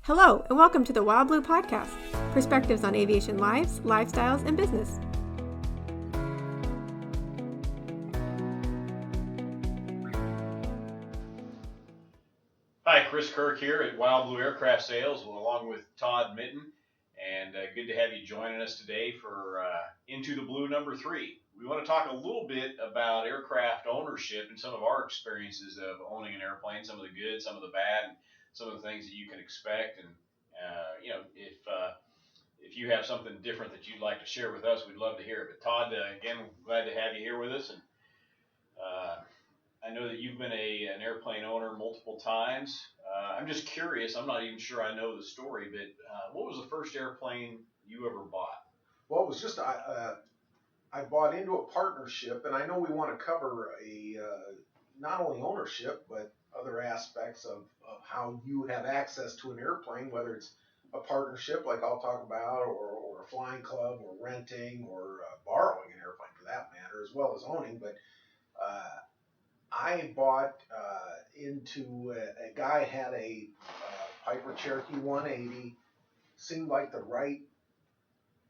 Hello, and welcome to the Wild Blue Podcast, perspectives on aviation lives, lifestyles, and business. Hi, Chris Kirk here at Wild Blue Aircraft Sales, along with Todd Mitten, and good to have you joining us today for Into the Blue number 3. We want to talk a little bit about aircraft ownership and some of our experiences of owning an airplane, some of the good, some of the bad, and some of the things that you can expect. And if you have something different that you'd like to share with us, we'd love to hear it. But Todd, again, glad to have you here with us. And I know that you've been an airplane owner multiple times. I'm just curious. I'm not even sure I know the story, but what was the first airplane you ever bought? Well, it was just I bought into a partnership, and I know we want to cover not only ownership but other aspects of how you have access to an airplane, whether it's a partnership like I'll talk about, or a flying club, or renting, or borrowing an airplane for that matter, as well as owning. But I bought into a guy had a Piper Cherokee 180. Seemed like the right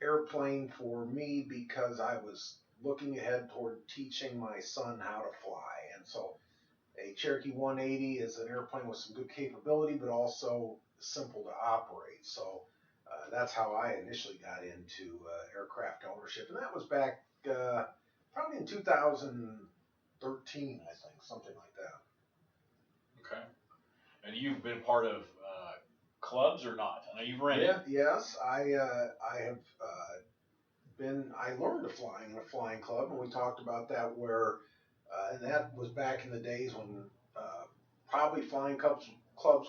airplane for me because I was looking ahead toward teaching my son how to fly. And so a Cherokee 180 is an airplane with some good capability, but also simple to operate. So that's how I initially got into aircraft ownership. And that was back probably in 2013, I think, something like that. Okay. And you've been part of clubs or not? I know you've rented. Yes, I have been. I learned to fly in a flying club, and we talked about that. And that was back in the days when probably flying clubs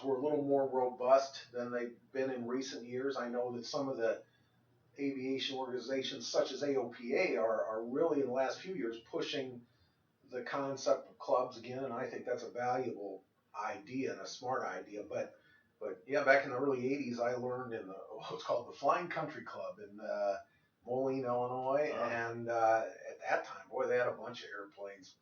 were a little more robust than they've been in recent years. I know that some of the aviation organizations, such as AOPA, are really in the last few years pushing the concept of clubs again, and I think that's a valuable idea and a smart idea. But yeah, back in the early 80s, I learned in what's called the Flying Country Club in Moline, Illinois. And at that time, boy, they had a bunch of airplanes,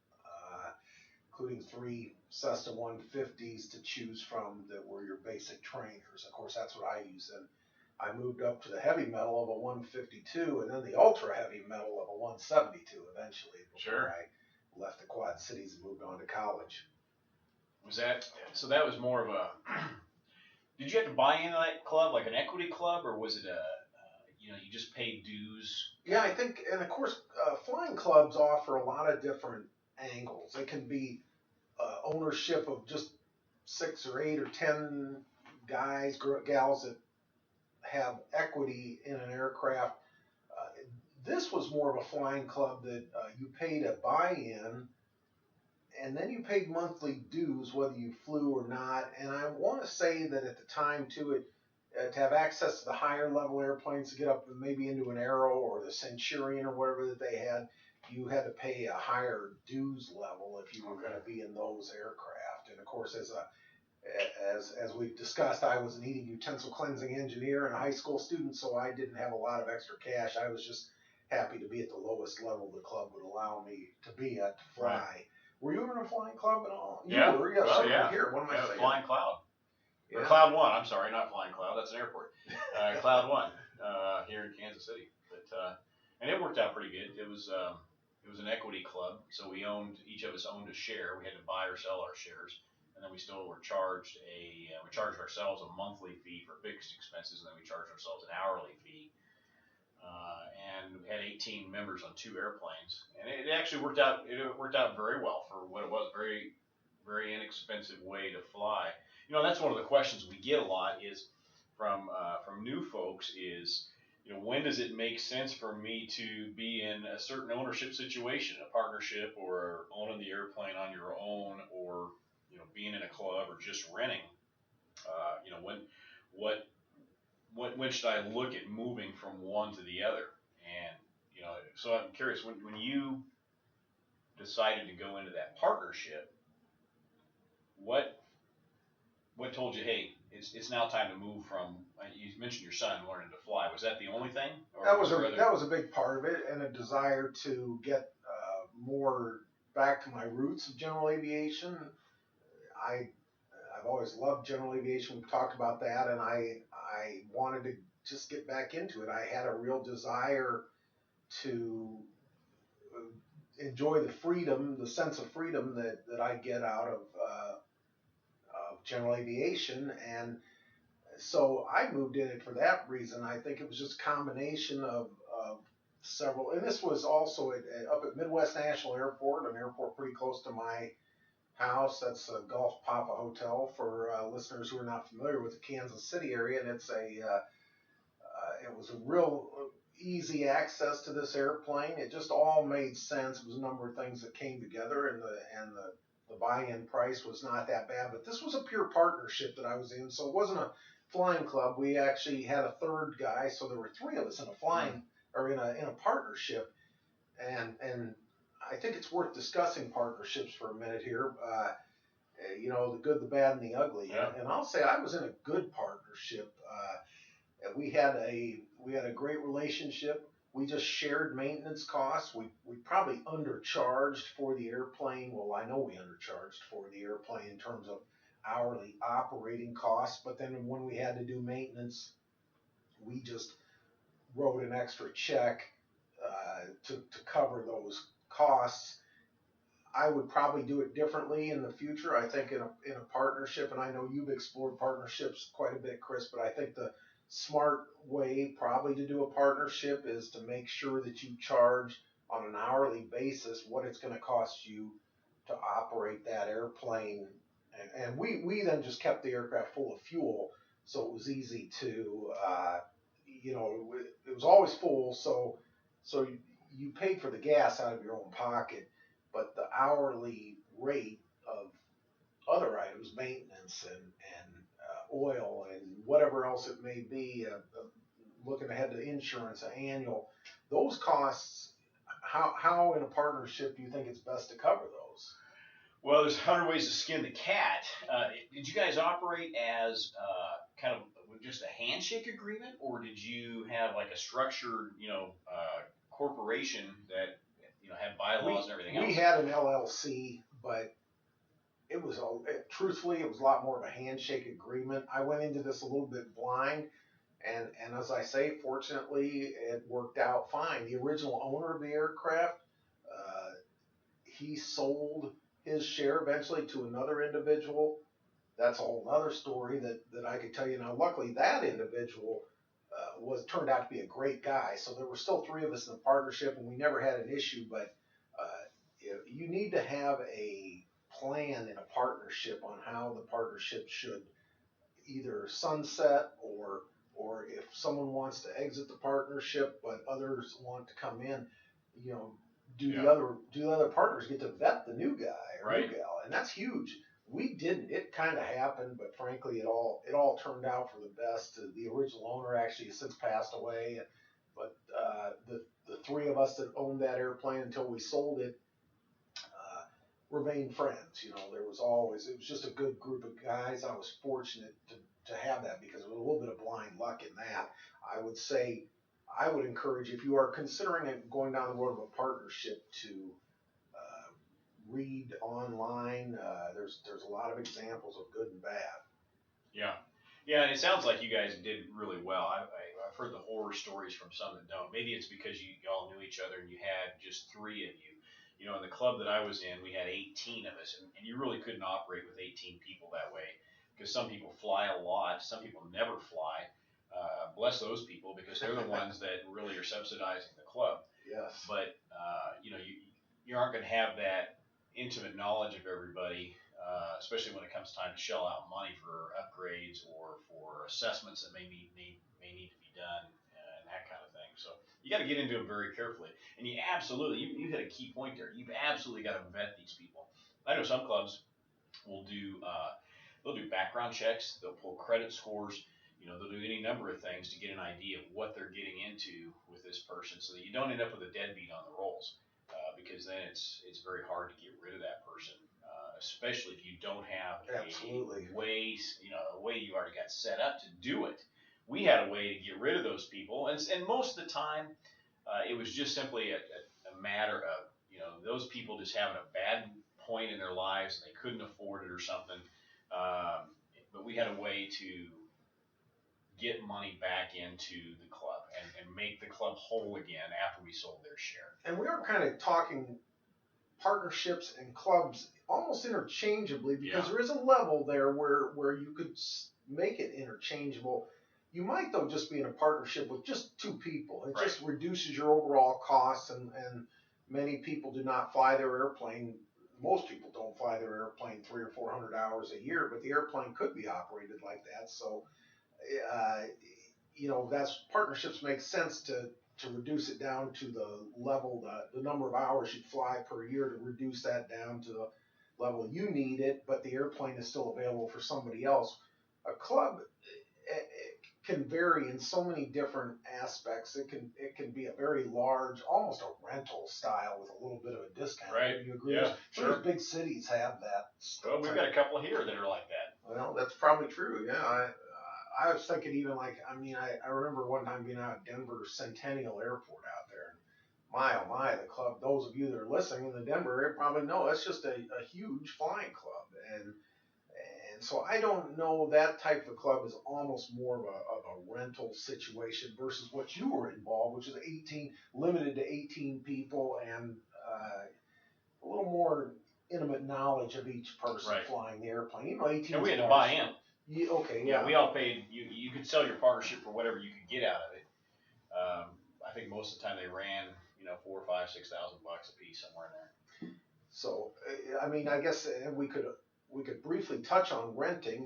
including 3 Cessna 150s to choose from that were your basic trainers. Of course, that's what I used. And I moved up to the heavy metal of a 152 and then the ultra heavy metal of a 172 eventually before I left the Quad Cities and moved on to college. So that was more of a... Did you have to buy into that club, like an equity club, or was it you just paid dues? Yeah, I think, and of course, flying clubs offer a lot of different angles. It can be ownership of just 6 or 8 or 10 guys, gals that have equity in an aircraft. This was more of a flying club that you paid a buy-in, and then you paid monthly dues whether you flew or not. And I want to say that at the time, too, to have access to the higher level airplanes, to get up maybe into an Aero or the Centurion or whatever that they had, you had to pay a higher dues level if you were going to be in those aircraft. And of course, as we've discussed, I was an eating utensil cleansing engineer and a high school student, so I didn't have a lot of extra cash. I was just happy to be at the lowest level the club would allow me to be at to fly. Right. Were you in a flying club at all? Yeah. You were, yes. Well, yeah. Here, what am I saying? Flying Cloud. Yeah. Or Cloud One. I'm sorry, not Flying Cloud. That's an airport. Cloud One here in Kansas City. But and it worked out pretty good. It was an equity club, so each of us owned a share. We had to buy or sell our shares, and then we still were charged we charged ourselves a monthly fee for fixed expenses, and then we charged ourselves an hourly fee. And we had 18 members on 2 airplanes, and it actually worked out. It worked out very well for what it was. Very, very inexpensive way to fly. That's one of the questions we get a lot is from new folks is, when does it make sense for me to be in a certain ownership situation, a partnership, or owning the airplane on your own, or being in a club, or just renting? When should I look at moving from one to the other? And so I'm curious, when you decided to go into that partnership, what told you, hey, it's now time to move from? You mentioned your son learning to fly. Was that the only thing? Or that was a big part of it, and a desire to get more back to my roots of general aviation. I've always loved general aviation. We've talked about that, and I wanted to just get back into it. I had a real desire to enjoy the freedom, the sense of freedom that I get out of general aviation, and so I moved in it for that reason. I think it was just a combination of several, and this was also up at Midwest National Airport, an airport pretty close to my house. That's a Gulf Papa Hotel for listeners who are not familiar with the Kansas City area, and it's it was a real easy access to this airplane. It just all made sense. It was a number of things that came together, and the buy-in price was not that bad. But this was a pure partnership that I was in, so it wasn't a flying club. We actually had a third guy, so there were three of us in a flying or in a partnership, and I think it's worth discussing partnerships for a minute here. You know, the good, the bad, and the ugly. Yeah. And I'll say I was in a good partnership. We had a great relationship. We just shared maintenance costs. We probably undercharged for the airplane. Well, I know we undercharged for the airplane in terms of hourly operating costs. But then when we had to do maintenance, we just wrote an extra check to cover those costs. I would probably do it differently in the future. I think in a partnership, and I know you've explored partnerships quite a bit, Chris, but I think the smart way probably to do a partnership is to make sure that you charge on an hourly basis what it's going to cost you to operate that airplane. And we then just kept the aircraft full of fuel, so it was easy to, it was always full, so you paid for the gas out of your own pocket, but the hourly rate of other items, maintenance and oil and whatever else it may be, looking ahead to insurance, annual, those costs, how in a partnership do you think it's best to cover those? Well, there's 100 ways to skin the cat. Did you guys operate as kind of just a handshake agreement, or did you have like a structured, corporation that had bylaws and everything else? We had an LLC, but truthfully, it was a lot more of a handshake agreement. I went into this a little bit blind, and as I say, fortunately, it worked out fine. The original owner of the aircraft, he sold his share eventually to another individual. That's a whole other story that I could tell you. Now, luckily, that individual turned out to be a great guy. So there were still three of us in the partnership, and we never had an issue. But you need to have a plan in a partnership on how the partnership should either sunset or if someone wants to exit the partnership but others want to come in, do the other partners get to vet the new guy or new gal, and that's huge. We didn't. It kind of happened, but frankly, it all turned out for the best. The original owner actually has since passed away, but the three of us that owned that airplane until we sold it remained friends. It was just a good group of guys. I was fortunate to have that because it was a little bit of blind luck in that. I would say I would encourage, if you are considering going down the road of a partnership, to read online. There's a lot of examples of good and bad. Yeah, and it sounds like you guys did really well. I've heard the horror stories from some that don't. Maybe it's because you all knew each other and you had just three of you. In the club that I was in, we had 18 of us, and you really couldn't operate with 18 people that way because some people fly a lot, some people never fly. Bless those people because they're the ones that really are subsidizing the club. Yes. But you aren't going to have that intimate knowledge of everybody, especially when it comes time to shell out money for upgrades or for assessments that may need to be done and that kind of thing. So you got to get into it very carefully. And you absolutely, you hit a key point there. You've absolutely got to vet these people. I know some clubs will do they'll do background checks, they'll pull credit scores. They'll do any number of things to get an idea of what they're getting into with this person, so that you don't end up with a deadbeat on the rolls. Because then it's very hard to get rid of that person, especially if you don't have a way, a way you already got set up to do it. We had a way to get rid of those people, and most of the time, it was just simply a matter of those people just having a bad point in their lives and they couldn't afford it or something. but we had a way to get money back into the club and make the club whole again after we sold their share. And we are kind of talking partnerships and clubs almost interchangeably, because there is a level there where you could make it interchangeable. You might, though, just be in a partnership with just two people. It just reduces your overall costs, and many people do not fly their airplane. Most people don't fly their airplane 300 or 400 hours a year, but the airplane could be operated like that. So, that's partnerships make sense to reduce it down to the level, the number of hours you fly per year, to reduce that down to the level you need it, but the airplane is still available for somebody else. A club can vary in so many different aspects. It can be a very large, almost a rental style with a little bit of a discount. Right. You agree? Yeah, sure. Those big cities have that. Well, we've got a couple here that are like that. Well, that's probably true. Yeah. I was thinking even I remember one time being out at Denver Centennial Airport out there. And my, the club, those of you that are listening in the Denver area probably know that's just a huge flying club. And so I don't know, that type of club is almost more of a rental situation versus what you were involved, which is limited to 18 people, and a little more intimate knowledge of each person flying the airplane. 18. And we had to buy in. Yeah, okay. Yeah, we all paid. You could sell your partnership for whatever you could get out of it. I think most of the time they ran, $4,000, $5,000, $6,000 a piece, somewhere in there. So, I guess we could briefly touch on renting.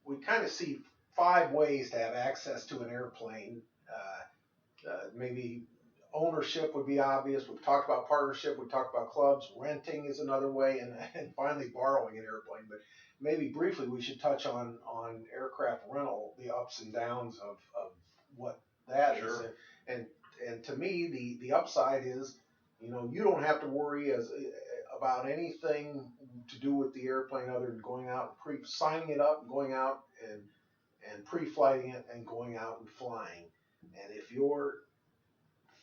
We kind of see 5 ways to have access to an airplane. Maybe ownership would be obvious. We've talked about partnership. We've talked about clubs. Renting is another way, and finally borrowing an airplane. But maybe briefly we should touch on aircraft rental, the ups and downs of what that is. And to me, the upside is, you don't have to worry about anything to do with the airplane other than going out and signing it up and going out and pre-flighting it and going out and flying. And if your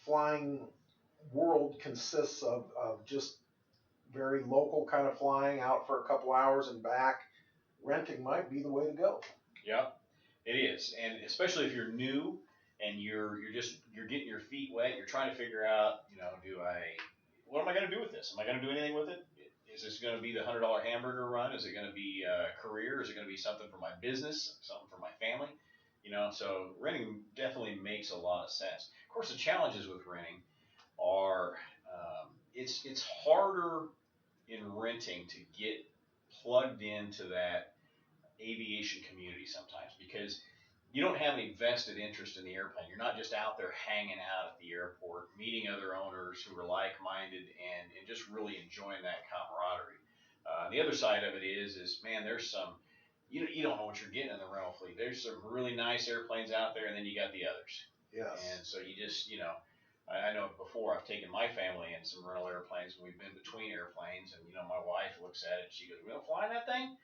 flying world consists of just very local kind of flying out for a couple hours and back, renting might be the way to go. Yeah, it is. And especially if you're new and you're getting your feet wet, you're trying to figure out, what am I going to do with this? Am I going to do anything with it? Is this going to be the $100 hamburger run? Is it going to be a career? Is it going to be something for my business, something for my family? So renting definitely makes a lot of sense. Of course, the challenges with renting are it's harder in renting to get plugged into that aviation community sometimes, because you don't have any vested interest in the airplane. You're not just out there hanging out at the airport, meeting other owners who are like-minded and just really enjoying that camaraderie. The other side of it is man, there's some, you don't know what you're getting in the rental fleet. There's some really nice airplanes out there, and then you got the others. Yes. And so you just, I know before I've taken my family in some rental airplanes, and we've been between airplanes, and, my wife looks at it, and she goes, "We don't fly in that thing?"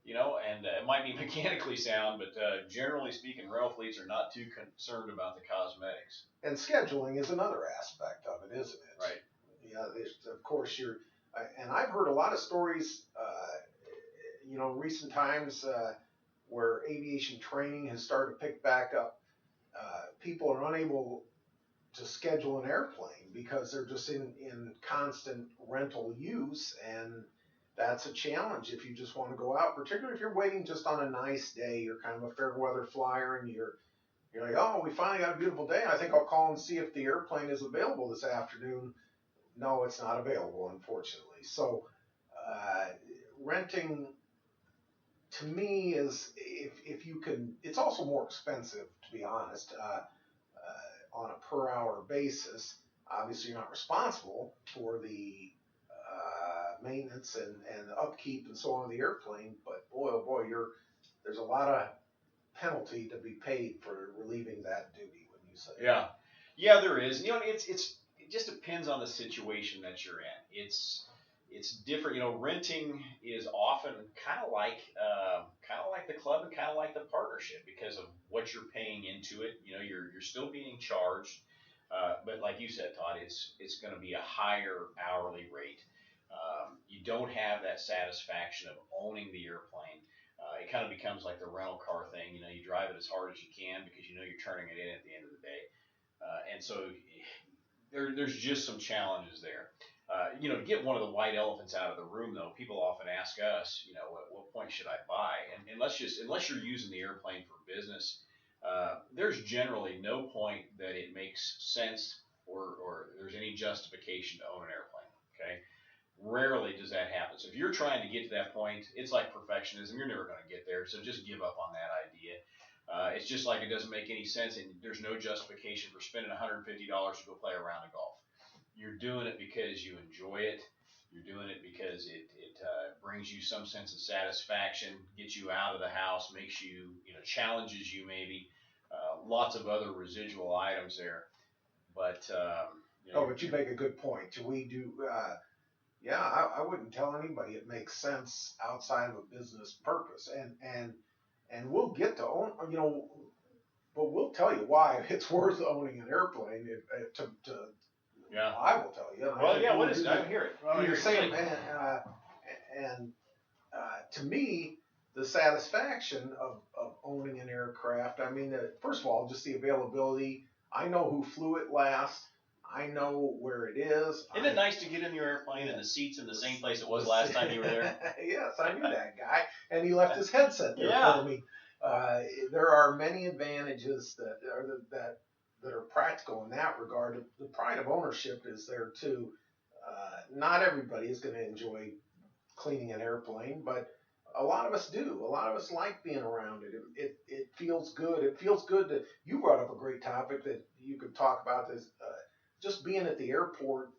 And it might be mechanically sound, but generally speaking, rental fleets are not too concerned about the cosmetics. And scheduling is another aspect of it, isn't it? Right. Yeah, of course, and I've heard a lot of stories, recent times where aviation training has started to pick back up. People are unable to schedule an airplane because they're just in constant rental use, and that's a challenge if you just want to go out, particularly if you're waiting just on a nice day. You're kind of a fair weather flyer, and you're like, oh, we finally got a beautiful day. I think I'll call and see if the airplane is available this afternoon. No, it's not available, unfortunately. So renting, to me, is if you can. It's also more expensive, to be honest, on a per hour basis. Obviously, you're not responsible for the maintenance and upkeep and so on of the airplane, but boy, oh boy, there's a lot of penalty to be paid for relieving that duty, wouldn't you say? Yeah, there is. It just depends on the situation that you're in. It's different. Renting is often kind of like the club and kind of like the partnership because of what you're paying into it. You're still being charged, but like you said, Todd, it's going to be a higher hourly rate. you don't have that satisfaction of owning the airplane. It kind of becomes like the rental car thing. You drive it as hard as you can because you're turning it in at the end of the day. And so there's just some challenges there. To get one of the white elephants out of the room, though, people often ask us, at what point should I buy? And unless you're using the airplane for business, there's generally no point that it makes sense or there's any justification to own an airplane. Okay. Rarely does that happen. So if you're trying to get to that point, it's like perfectionism. You're never going to get there. So just give up on that idea. It's just like it doesn't make any sense, and there's no justification for spending $150 to go play a round of golf. You're doing it because you enjoy it. You're doing it because it brings you some sense of satisfaction, gets you out of the house, makes you, challenges you maybe. Lots of other residual items there. But, but you make a good point. We do, I wouldn't tell anybody it makes sense outside of a business purpose. And we'll get to own, but we'll tell you why it's worth owning an airplane Yeah. I will tell you. Well, what is it? I don't hear it. You're saying, and to me, the satisfaction of owning an aircraft, first of all, just the availability. I know who flew it last. I know where it is. Isn't it nice to get in your airplane and the seat's in the same place it was last time you were there? Yes, I knew that guy, and he left his headset there for me. There are many advantages that are practical in that regard. The pride of ownership is there too. Not everybody is going to enjoy cleaning an airplane, but a lot of us do. A lot of us like being around it. It feels good. It feels good to. You brought up a great topic that you could talk about. This just being at the airport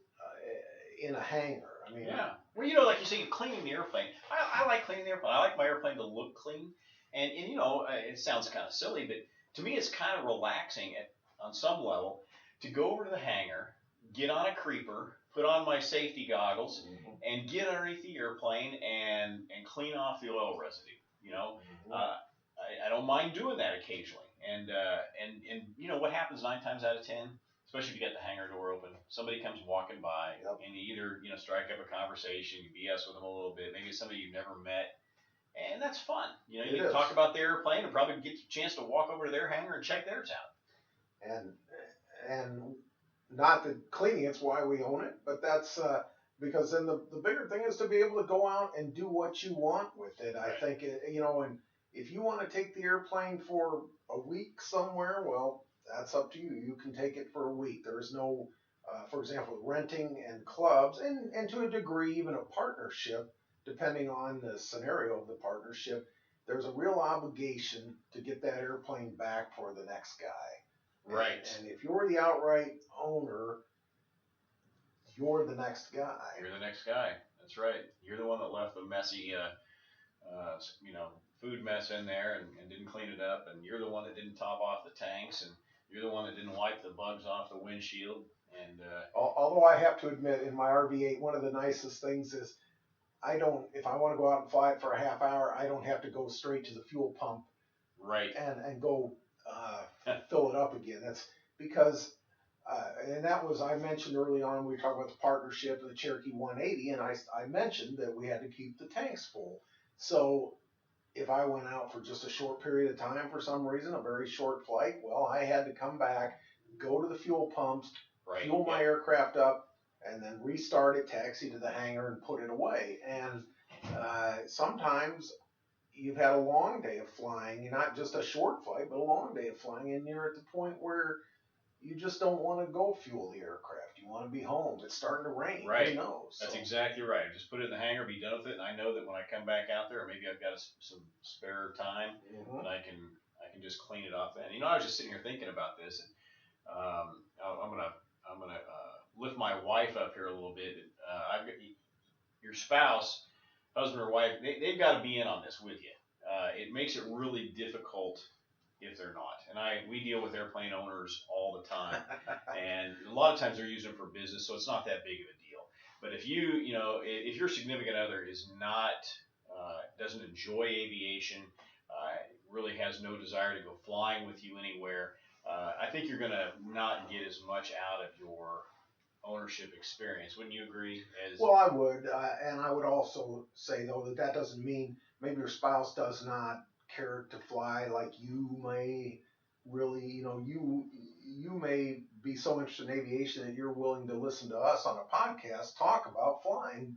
in a hangar. Yeah. Well, like you say, cleaning the airplane. I like cleaning the airplane. I like my airplane to look clean, and it sounds kind of silly, but to me, it's kind of relaxing on some level to go over to the hangar, get on a creeper, put on my safety goggles, and get underneath the airplane and clean off the oil residue. I don't mind doing that occasionally. And what happens 9 times out of 10, especially if you get the hangar door open, somebody comes walking by, and you either strike up a conversation, you BS with them a little bit, maybe it's somebody you've never met, and that's fun. You can talk about their airplane and probably get a chance to walk over to their hangar and check theirs out. And not that cleaning it's why we own it, but that's because then the bigger thing is to be able to go out and do what you want with it. Right. I think and if you want to take the airplane for a week somewhere, well, that's up to you. You can take it for a week. There's no, for example, renting and clubs, and to a degree even a partnership, depending on the scenario of the partnership. There's a real obligation to get that airplane back for the next guy. Right. And if you're the outright owner, you're the next guy. You're the next guy. That's right. You're the one that left the messy, food mess in there and didn't clean it up. And you're the one that didn't top off the tanks. And you're the one that didn't wipe the bugs off the windshield. And although I have to admit, in my RV8, one of the nicest things is if I want to go out and fly it for a half hour, I don't have to go straight to the fuel pump. Right. And go fill it up again. That's because, and that was, I mentioned early on, we were talking about the partnership of the Cherokee 180, and I mentioned that we had to keep the tanks full. So if I went out for just a short period of time for some reason, a very short flight, well, I had to come back, go to the fuel pumps, fuel my aircraft up, and then restart it, taxi to the hangar, and put it away. And sometimes you've had a long day of flying. You're not just a short flight, but a long day of flying, and you're at the point where you just don't want to go fuel the aircraft. You want to be home. It's starting to rain. Right. Who knows? That's exactly right. Just put it in the hangar, be done with it, and I know that when I come back out there, maybe I've got some spare time, and I can just clean it off then. I was just sitting here thinking about this, and I'm gonna lift my wife up here a little bit. I've got your spouse, husband or wife, they've got to be in on this with you. It makes it really difficult if they're not. And we deal with airplane owners all the time, and a lot of times they're using them for business, so it's not that big of a deal. But if if your significant other is not, doesn't enjoy aviation, really has no desire to go flying with you anywhere, I think you're going to not get as much out of your ownership experience. Wouldn't you agree? Well, I would, and I would also say though that doesn't mean maybe your spouse does not care to fly like you may really, you may be so interested in aviation that you're willing to listen to us on a podcast talk about flying,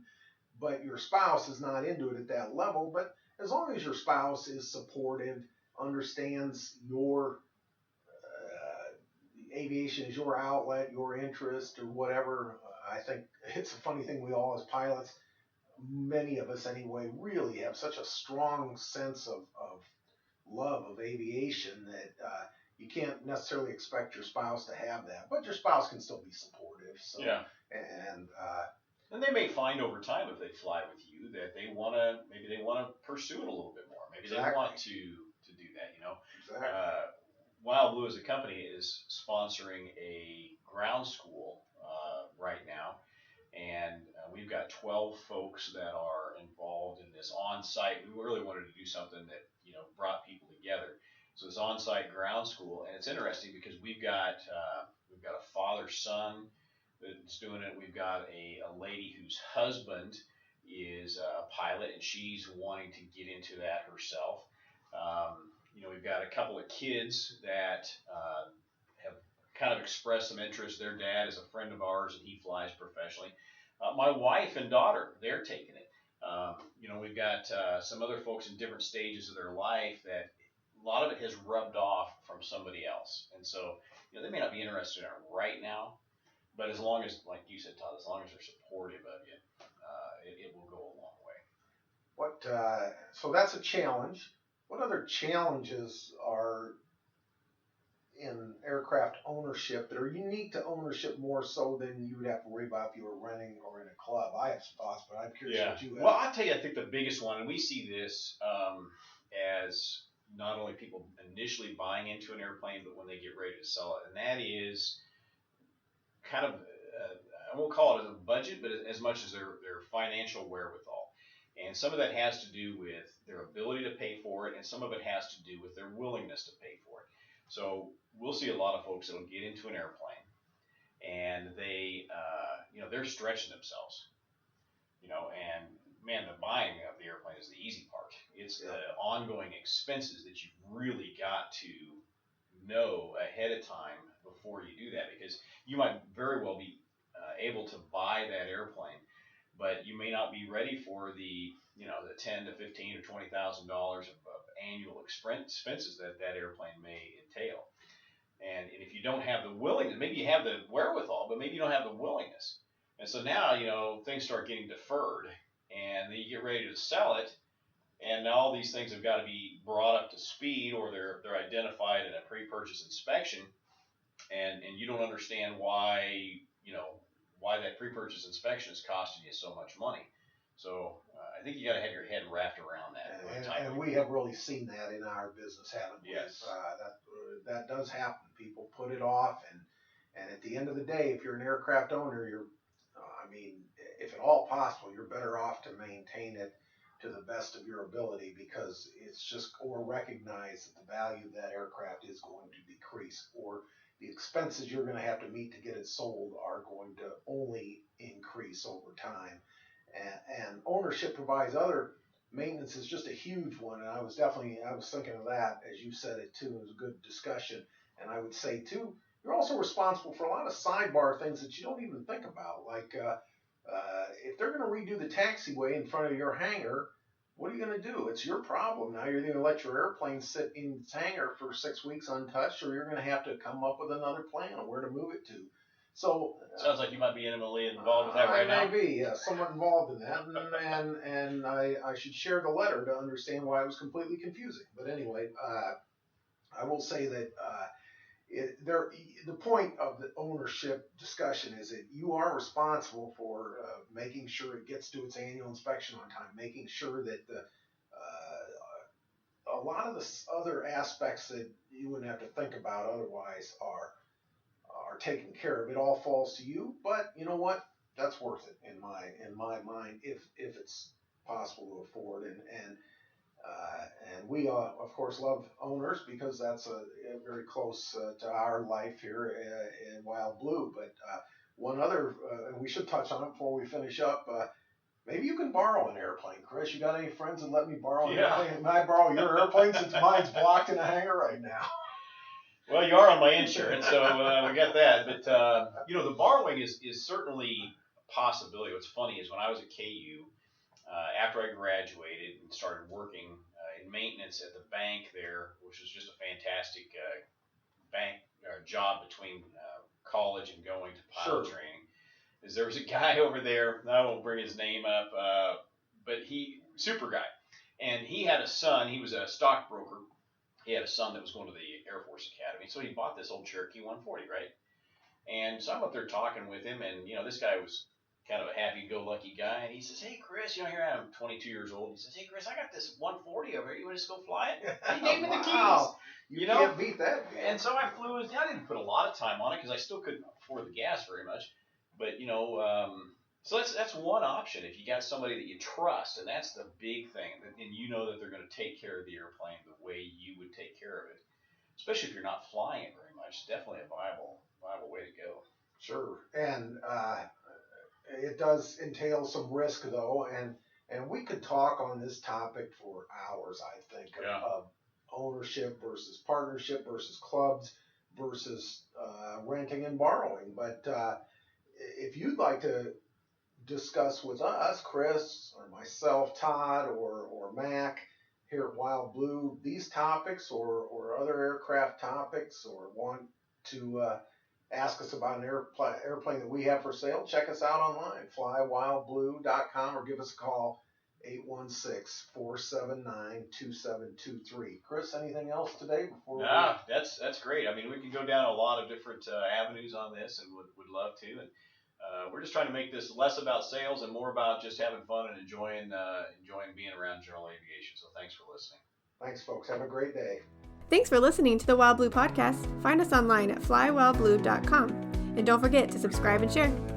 but your spouse is not into it at that level. But as long as your spouse is supportive, understands your aviation is your outlet, your interest, or whatever. I think it's a funny thing. We all, as pilots, many of us anyway, really have such a strong sense of love of aviation that you can't necessarily expect your spouse to have that, but your spouse can still be supportive. So, yeah. And they may find over time if they fly with you that they want to pursue it a little bit more. Maybe exactly. they want to do that. Exactly. Wild Blue as a company is sponsoring a ground school right now, and we've got 12 folks that are involved in this on-site. We really wanted to do something that brought people together. So this on-site ground school, and it's interesting because we've got a father-son that's doing it. We've got a lady whose husband is a pilot, and she's wanting to get into that herself. We've got a couple of kids that have kind of expressed some interest. Their dad is a friend of ours, and he flies professionally. My wife and daughter, they're taking it. We've got some other folks in different stages of their life that a lot of it has rubbed off from somebody else. And so, they may not be interested in it right now, but as long as, like you said, Todd, as long as they're supportive of you, it will go a long way. So that's a challenge. What other challenges are in aircraft ownership that are unique to ownership more so than you would have to worry about if you were renting or in a club? I have some thoughts, but I'm curious what you have. Well, I'll tell you, I think the biggest one, and we see this as not only people initially buying into an airplane, but when they get ready to sell it, and that is kind of, I won't call it a budget, but as much as their financial wherewithal. And some of that has to do with their ability to pay for it, and some of it has to do with their willingness to pay for it. So we'll see a lot of folks that will get into an airplane, and they're stretching themselves, and man, the buying of the airplane is the easy part. It's the ongoing expenses that you've really got to know ahead of time before you do that, because you might very well be able to buy that airplane, but you may not be ready for the the $10,000 to $15,000 or $20,000 of annual expenses that airplane may entail. And if you don't have the willingness, maybe you have the wherewithal, but maybe you don't have the willingness. And so now, things start getting deferred, and then you get ready to sell it, and now all these things have got to be brought up to speed, or they're identified in a pre-purchase inspection, and you don't understand why that pre-purchase inspection is costing you so much money. So I think you got to have your head wrapped around that. And we have really seen that in our business, haven't we? Yes. That does happen. People put it off, and at the end of the day, if you're an aircraft owner, if at all possible, you're better off to maintain it to the best of your ability, because it's just, or recognize that the value of that aircraft is going to decrease, or the expenses you're going to have to meet to get it sold are going to only increase over time. And ownership provides other maintenance is just a huge one. And I was thinking of that as you said it too. It was a good discussion. And I would say too, you're also responsible for a lot of sidebar things that you don't even think about. Like if they're going to redo the taxiway in front of your hangar, what are you going to do? It's your problem. Now you're going to let your airplane sit in its hangar for 6 weeks untouched, or you're going to have to come up with another plan on where to move it to. So sounds like you might be intimately involved with that right now. I may be, somewhat involved in that, and I should share the letter to understand why it was completely confusing. But anyway, I will say that the point of the ownership discussion is that you are responsible for making sure it gets to its annual inspection on time, making sure that a lot of the other aspects that you wouldn't have to think about otherwise are taken care of. It all falls to you, but you know what? That's worth it in my mind if it's possible to afford. And we of course love owners because that's a very close to our life here in Wild Blue. But one other, and we should touch on it before we finish up. Maybe you can borrow an airplane, Chris. You got any friends that let me borrow an airplane? Can I borrow your airplane since mine's blocked in a hangar right now? Well, you are on my insurance, so we got that. But the borrowing is certainly a possibility. What's funny is when I was at KU, after I graduated and started working in maintenance at the bank there, which was just a fantastic bank job between college and going to pilot training, is there was a guy over there, I won't bring his name up, but super guy. And he had a son, he was a stockbroker. He had a son that was going to the Air Force Academy. So he bought this old Cherokee 140, right? And so I'm up there talking with him, and, this guy was kind of a happy-go-lucky guy. And he says, hey, Chris, here I am, 22 years old. He says, hey, Chris, I got this 140 over here. You want to just go fly it? He gave me the keys. You can't beat that. And so I flew. I didn't put a lot of time on it because I still couldn't afford the gas very much. But, so that's one option if you got somebody that you trust, and that's the big thing. And you know that they're going to take care of the airplane the way you would take care of it, especially if you're not flying it very much. Definitely a viable way to go. Sure, and it does entail some risk though, and we could talk on this topic for hours. I think of ownership versus partnership versus clubs versus renting and borrowing. But if you'd like to discuss with us, Chris or myself, Todd or Mac here at Wild Blue, these topics or other aircraft topics, or want to ask us about an airplane that we have for sale, check us out online, flywildblue.com, or give us a call, 816-479-2723. Chris, anything else today before? No, that's great. I mean, we can go down a lot of different avenues on this, and would love to. And we're just trying to make this less about sales and more about just having fun and enjoying being around general aviation. So thanks for listening. Thanks, folks. Have a great day. Thanks for listening to the Wild Blue Podcast. Find us online at flywildblue.com. And don't forget to subscribe and share.